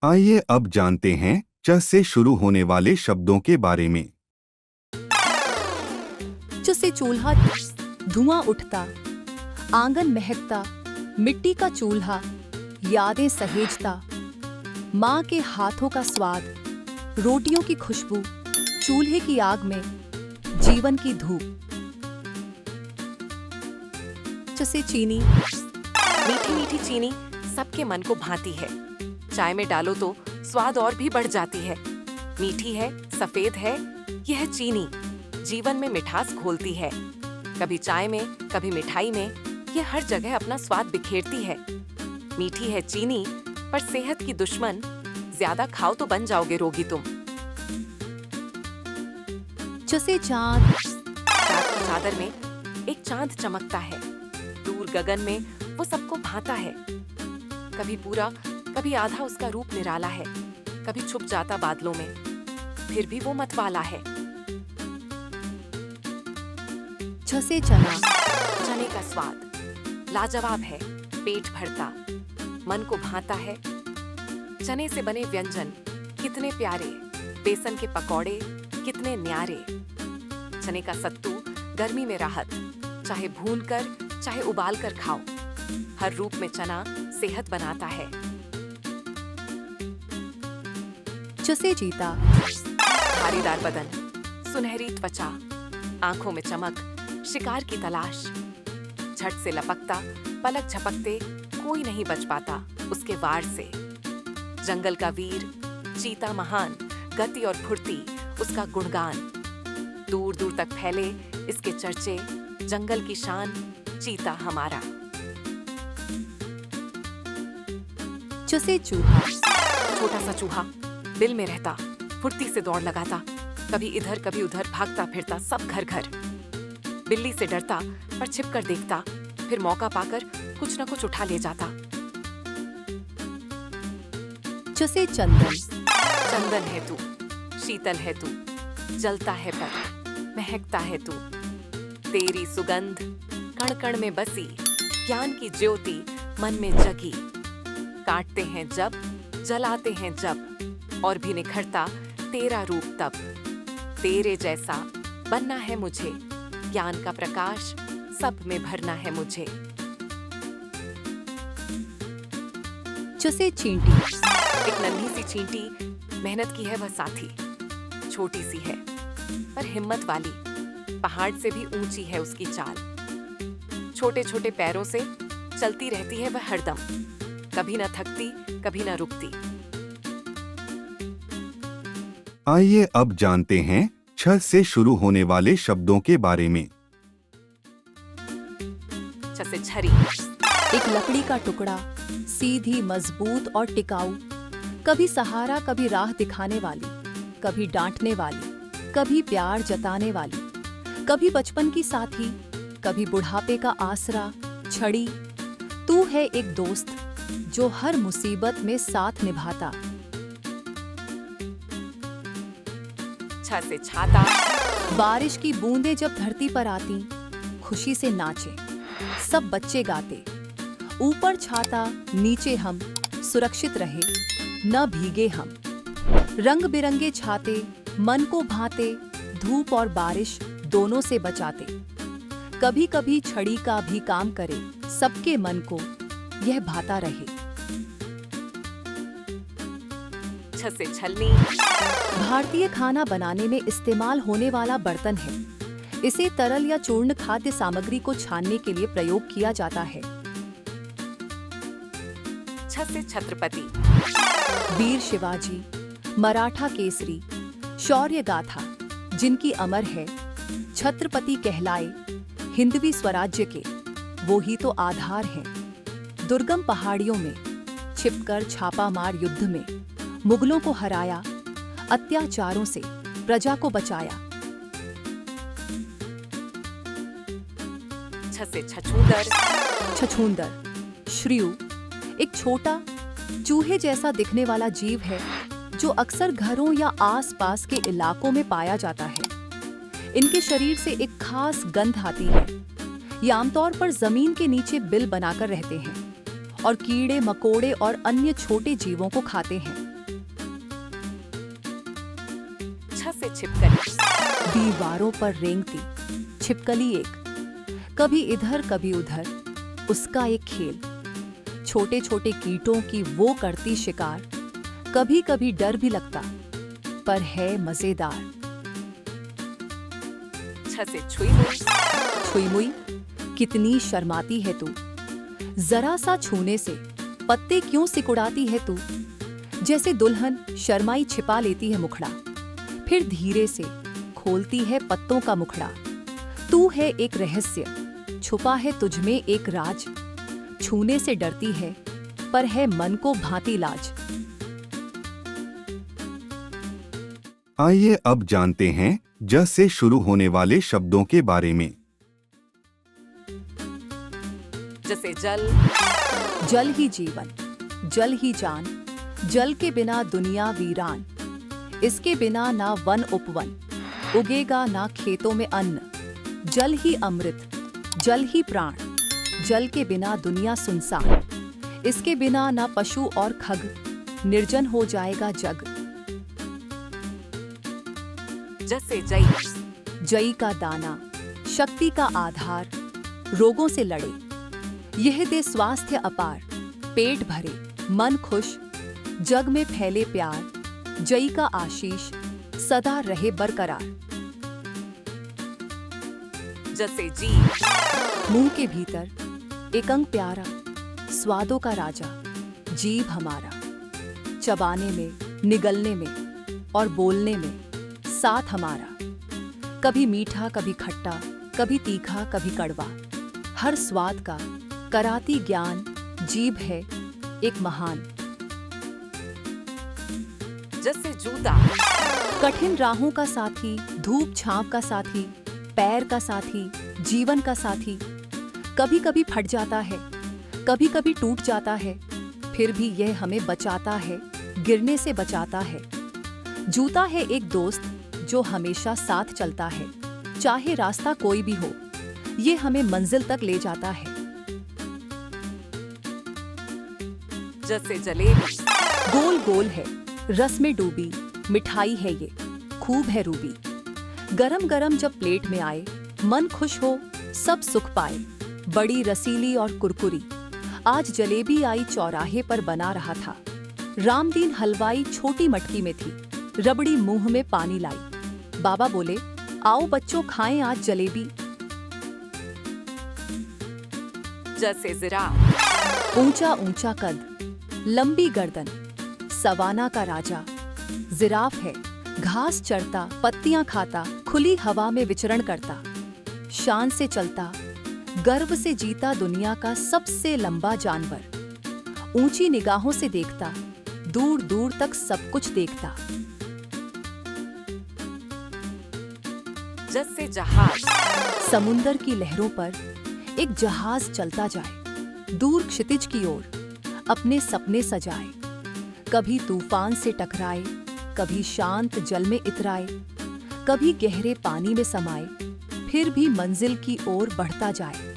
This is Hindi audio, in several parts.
आइए अब जानते हैं च से शुरू होने वाले शब्दों के बारे में। च से चूल्हा, धुआं उठता, आंगन महकता, मिट्टी का चूल्हा, यादें सहेजता, माँ के हाथों का स्वाद, रोटियों की खुशबू, चूल्हे की आग में, जीवन की धूप। च से चीनी, मीठी मीठी चीनी सबके मन को भाती है। चाय में डालो तो स्वाद और भी बढ़ जाती है। मीठी है, सफेद है, यह चीनी जीवन में मिठास घोलती है। कभी चाय में, कभी मिठाई में, यह हर जगह अपना स्वाद बिखेरती है। मीठी है चीनी, पर सेहत की दुश्मन। ज्यादा खाओ तो बन जाओगे रोगी तुम। च से चांद, रात की चादर में एक चांद चमकता है। दूर गगन में वो सबको भाता है। कभी पूरा, कभी आधा उसका रूप निराला है। कभी छुप जाता बादलों में, फिर भी वो मतवाला है। छ से चना, चने का स्वाद लाजवाब है, पेट भरता, मन को भाता है। चने से बने व्यंजन कितने प्यारे, बेसन के पकौड़े कितने न्यारे। चने का सत्तू गर्मी में राहत, चाहे भून कर चाहे उबाल कर खाओ। हर रूप में चना सेहत बनाता है। च से चीता, धारीदार बदन, सुनहरी त्वचा, आंखों में चमक, शिकार की तलाश। झट से लपकता, पलक झपकते कोई नहीं बच पाता उसके वार से। जंगल का वीर, चीता महान, गति और फुर्ती उसका गुणगान। दूर दूर तक फैले इसके चर्चे, जंगल की शान, चीता हमारा। च से चूहा, छोटा सा चूहा बिल में रहता, फुर्ती से दौड़ लगाता, कभी इधर कभी उधर भागता फिरता सब घर घर। बिल्ली से डरता पर छिप कर देखता, फिर मौका पाकर कुछ न कुछ उठा ले जाता। च से चंदन, चंदन है तू, शीतल है तू, जलता है पर, महकता है तू। तेरी सुगंध कण कण में बसी, ज्ञान की ज्योति मन में जगी। काटते हैं जब, जलाते हैं जब, और भी निखरता तेरा रूप तब। तेरे जैसा बनना है मुझे, ज्ञान का प्रकाश सब में भरना है मुझे। च से चींटी, एक नन्ही सी चींटी, मेहनत की है वह साथी। छोटी सी है पर हिम्मत वाली, पहाड़ से भी ऊंची है उसकी चाल। छोटे छोटे पैरों से चलती रहती है वह हरदम, कभी न थकती कभी न रुकती। आइए अब जानते हैं छ से शुरू होने वाले शब्दों के बारे में। छ से छरी, एक लकड़ी का टुकड़ा, सीधी, मजबूत और टिकाऊ। कभी सहारा, कभी राह दिखाने वाली, कभी डांटने वाली, कभी प्यार जताने वाली, कभी बचपन की साथी, कभी बुढ़ापे का आसरा। छड़ी, तू है एक दोस्त जो हर मुसीबत में साथ निभाता। छ से छाता, बारिश की बूंदें जब धरती पर आती, खुशी से नाचे, सब बच्चे गाते। ऊपर छाता, नीचे हम, सुरक्षित रहे, न भीगे हम। रंग बिरंगे छाते मन को भाते, धूप और बारिश दोनों से बचाते। कभी कभी छड़ी का भी काम करे, सबके मन को यह भाता रहे। छ से छलनी, भारतीय खाना बनाने में इस्तेमाल होने वाला बर्तन है। इसे तरल या चूर्ण खाद्य सामग्री को छानने के लिए प्रयोग किया जाता है। छ से छत्रपति, वीर शिवाजी, मराठा केसरी, शौर्य गाथा जिनकी अमर है, छत्रपति कहलाए हिंदवी स्वराज्य के, वो ही तो आधार हैं। दुर्गम पहाड़ियों में छिपकर छापामार युद्ध में मुगलों को हराया, अत्याचारों से प्रजा को बचाया। छ से छछूंदर, छछूंदर, श्रीयु, एक छोटा चूहे जैसा दिखने वाला जीव है जो अक्सर घरों या आसपास के इलाकों में पाया जाता है। इनके शरीर से एक खास गंध आती है। ये आमतौर पर जमीन के नीचे बिल बनाकर रहते हैं और कीड़े मकोड़े और अन्य छोटे जीवों को खाते हैं। छिपकली। दीवारों पर रेंगती छिपकली एक, कभी इधर कभी उधर उसका एक खेल। छोटे छोटे कीटों की वो करती शिकार, कभी कभी डर भी लगता पर है मजेदार। छ से छुई मुई। छुई मुई, कितनी शर्माती है तू, जरा सा छूने से पत्ते क्यों सिकुड़ाती है तू। जैसे दुल्हन शर्माई छिपा लेती है मुखड़ा, फिर धीरे से खोलती है पत्तों का मुखड़ा। तू है एक रहस्य, छुपा है तुझमें एक राज। छूने से डरती है पर है मन को भांति लाज। आइए अब जानते हैं ज से शुरू होने वाले शब्दों के बारे में। जैसे जल। जल ही जीवन, जल ही जान, जल के बिना दुनिया वीरान। इसके बिना ना वन उपवन, उगेगा ना खेतों में अन्न। जल ही अमृत, जल ही प्राण, जल के बिना दुनिया सुनसान। इसके बिना ना पशु और खग, निर्जन हो जाएगा जग। जैसे जई। जई का दाना, शक्ति का आधार, रोगों से लड़े। यह दे स्वास्थ्य अपार, पेट भरे मन खुश, जग में फैले प्यार। जई का आशीष सदा रहे बरकरार। जैसे जी। मुंह के भीतर एक अंग प्यारा, स्वादों का राजा जीभ हमारा। चबाने में, निगलने में और बोलने में साथ हमारा। कभी मीठा कभी खट्टा, कभी तीखा कभी कड़वा। हर स्वाद का कराती ज्ञान, जीभ है एक महान। जैसे जूता। कठिन राहों का साथी, धूप छांव का साथी, पैर का साथी, जीवन का साथी। कभी कभी फट जाता है, कभी कभी टूट जाता है, फिर भी यह हमें बचाता है, गिरने से बचाता है। जूता है एक दोस्त जो हमेशा साथ चलता है, चाहे रास्ता कोई भी हो, ये हमें मंजिल तक ले जाता है। जैसे जलेबी। गोल गोल है, रस में डूबी, मिठाई है ये, खूब है रूबी। गरम गरम जब प्लेट में आए, मन खुश हो, सब सुख पाए। बड़ी रसीली और कुरकुरी, आज जलेबी आई चौराहे पर बना रहा था। रामदीन हलवाई छोटी मटकी में थी, रबड़ी मुंह में पानी लाई। बाबा बोले, आओ बच्चों खाएं आज जलेबी। जैसे जिराफ। ऊंचा ऊंचा कद, लंबी गर्दन, सवाना का राजा। जिराफ है, घास चरता, पत्तियां खाता, खुली हवा में विचरण करता। शान से चलता, गर्व से जीता दुनिया का सबसे लंबा जानवर। ऊंची निगाहों से देखता, दूर दूर तक सब कुछ देखता। जैसे जहाज। समुंदर की लहरों पर एक जहाज चलता जाए, दूर क्षितिज की ओर अपने सपने सजाए। कभी तूफान से टकराए, कभी शांत जल में इतराए, कभी गहरे पानी में समाए, फिर भी मंजिल की ओर बढ़ता जाए।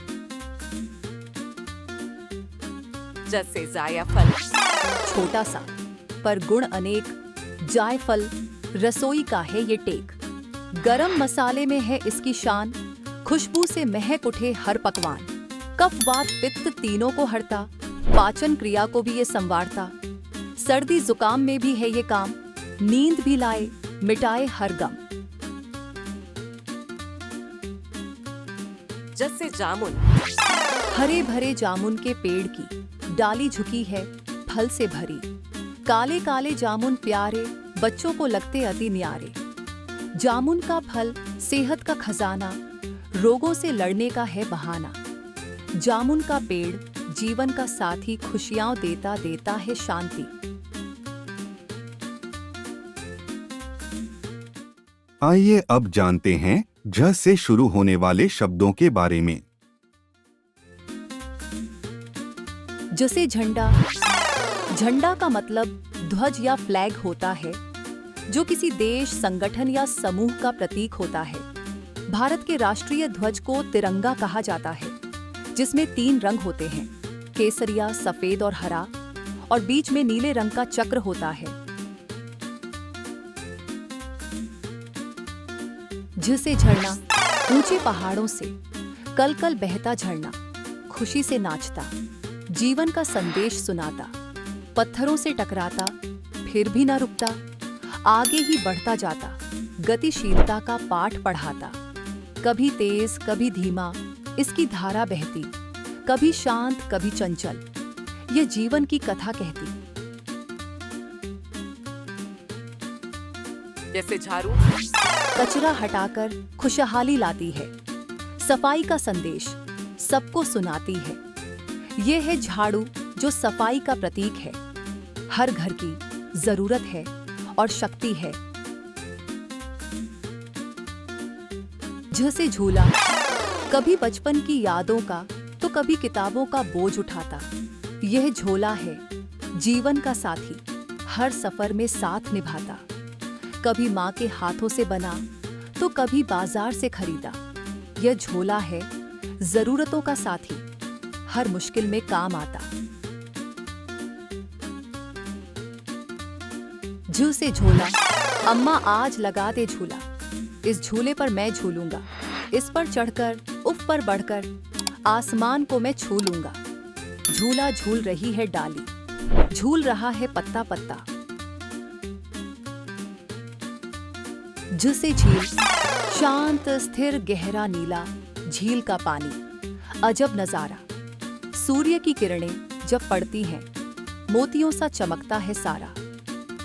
जैसे जायफल। छोटा सा पर गुण अनेक, जायफल रसोई का है ये टेक। गरम मसाले में है इसकी शान, खुशबू से महक उठे हर पकवान। कफ वात पित्त तीनों को हरता, पाचन क्रिया को भी ये संवारता। सर्दी जुकाम में भी है ये काम, नींद भी लाए, मिटाए हर गम। जैसे जामुन। हरे भरे जामुन के पेड़ की डाली झुकी है, फल से भरी। काले काले जामुन प्यारे, बच्चों को लगते अति न्यारे। जामुन का फल सेहत का खजाना, रोगों से लड़ने का है बहाना। जामुन का पेड़ जीवन का साथी, खुशियां देता देता है शांति। आइए अब जानते हैं झ से शुरू होने वाले शब्दों के बारे में। जैसे झंडा। झंडा का मतलब ध्वज या फ्लैग होता है, जो किसी देश, संगठन या समूह का प्रतीक होता है। भारत के राष्ट्रीय ध्वज को तिरंगा कहा जाता है, जिसमें 3 रंग होते हैं, केसरिया, सफेद और हरा, और बीच में नीले रंग का चक्र होता है। झ से झरना, ऊंचे पहाड़ों से कल कल बहता झरना, खुशी से नाचता, जीवन का संदेश सुनाता, पत्थरों से टकराता, फिर भी ना रुकता, आगे ही बढ़ता जाता, गतिशीलता का पाठ पढ़ाता। कभी तेज कभी धीमा इसकी धारा बहती, कभी शांत कभी चंचल, ये जीवन की कथा कहती। जैसे झाड़ू कचरा हटाकर खुशहाली लाती है, सफाई का संदेश सबको सुनाती है। ये है झाड़ू जो सफाई का प्रतीक है, हर घर की जरूरत है और शक्ति है। झ से झूला, कभी बचपन की यादों का तो कभी किताबों का बोझ उठाता। यह झोला है जीवन का साथी, हर सफर में साथ निभाता। कभी माँ के हाथों से बना तो कभी बाजार से खरीदा। यह झोला है जरूरतों का साथी, हर मुश्किल में काम आता। झ से झोला, अम्मा आज लगा दे झूला, इस झूले पर मैं झूलूंगा, इस पर चढ़कर उफ पर बढ़कर आसमान को मैं छू लूंगा। झूला झूल रही है डाली, झूल रहा है पत्ता पत्ता। झ से झील, शांत स्थिर गहरा नीला झील का पानी, अजब नजारा। सूर्य की किरणें जब पड़ती हैं, मोतियों सा चमकता है सारा।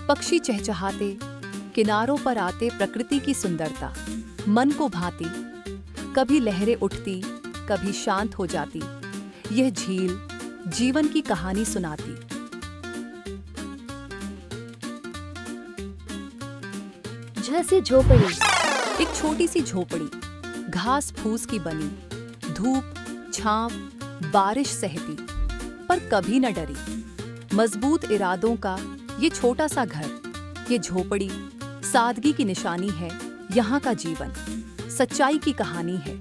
पक्षी चहचहाते किनारों पर आते, प्रकृति की सुंदरता मन को भाती। कभी लहरें उठती कभी शांत हो जाती, यह झील जीवन की कहानी सुनाती। झ से झोपड़ी, एक छोटी सी झोपड़ी, घास फूस की बनी, धूप छांव बारिश सहती, पर कभी न डरी। मजबूत इरादों का ये छोटा सा घर, ये झोपड़ी सादगी की निशानी है, यहाँ का जीवन सच्चाई की कहानी है।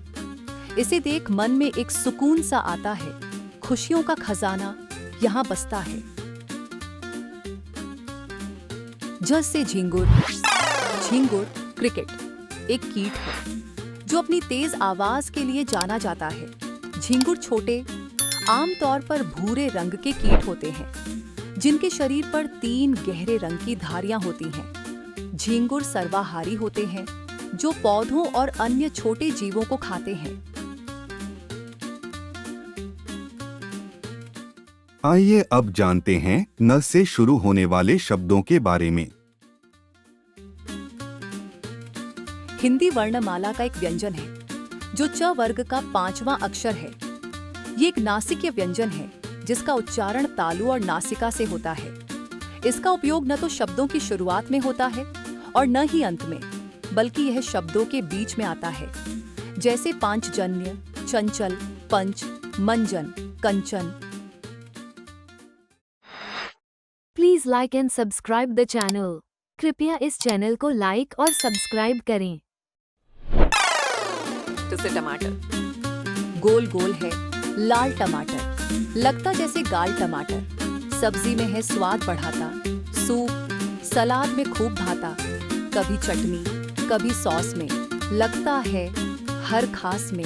इसे देख मन में एक सुकून सा आता है, खुशियों का खजाना यहाँ बसता है। झ से झिंगुर, झिंगुर क्रिकेट एक कीट है जो अपनी तेज आवाज के लिए जाना जाता है। झिंगुर छोटे आमतौर पर भूरे रंग के कीट होते हैं, जिनके शरीर पर 3 गहरे रंग की धारियां होती हैं। झिंगुर सर्वाहारी होते हैं जो पौधों और अन्य छोटे जीवों को खाते हैं। आइए अब जानते हैं न से शुरू होने वाले शब्दों के बारे में। हिंदी वर्णमाला का एक व्यंजन है जो च वर्ग का 5वां अक्षर है। ये एक नासिकीय व्यंजन है जिसका उच्चारण तालु और नासिका से होता है। इसका उपयोग न तो शब्दों की शुरुआत में होता है और न ही अंत में, बल्कि यह शब्दों के बीच में आता है, जैसे पांचजन्य, चंचल, पंच, मंजन, कंचन। Please like and subscribe the channel. कृपया इस चैनल को लाइक और सब्सक्राइब करें। जैसे टमाटर, गोल गोल है लाल टमाटर, लगता जैसे गाल टमाटर। सब्जी में है स्वाद बढ़ाता, सूप सलाद में खूब भाता। कभी चटनी कभी सॉस में, लगता है हर खास में।